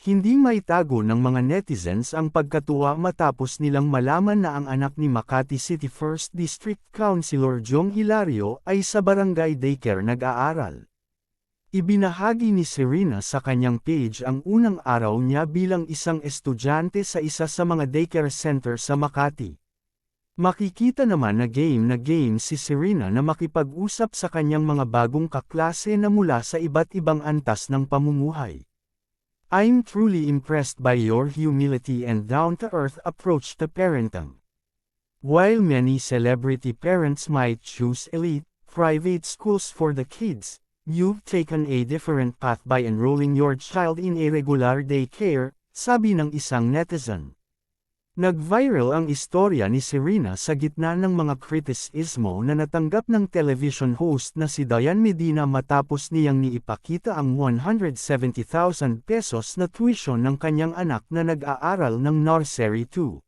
Hindi maitago ng mga netizens ang pagkatuwa matapos nilang malaman na ang anak ni Makati City 1st District Councilor Jong Hilario ay sa barangay daycare nag-aaral. Ibinahagi ni Serena sa kanyang page ang unang araw niya bilang isang estudyante sa isa sa mga daycare center sa Makati. Makikita naman na game si Serena na makipag-usap sa kanyang mga bagong kaklase na mula sa iba't ibang antas ng pamumuhay. I'm truly impressed by your humility and down-to-earth approach to parenting. While many celebrity parents might choose elite, private schools for the kids, you've taken a different path by enrolling your child in a regular daycare, sabi ng isang netizen. Nag-viral ang istorya ni Serena sa gitna ng mga kritisismo na natanggap ng television host na si Diane Medina matapos niyang niipakita ang 170,000 pesos na tuition ng kanyang anak na nag-aaral ng nursery 2.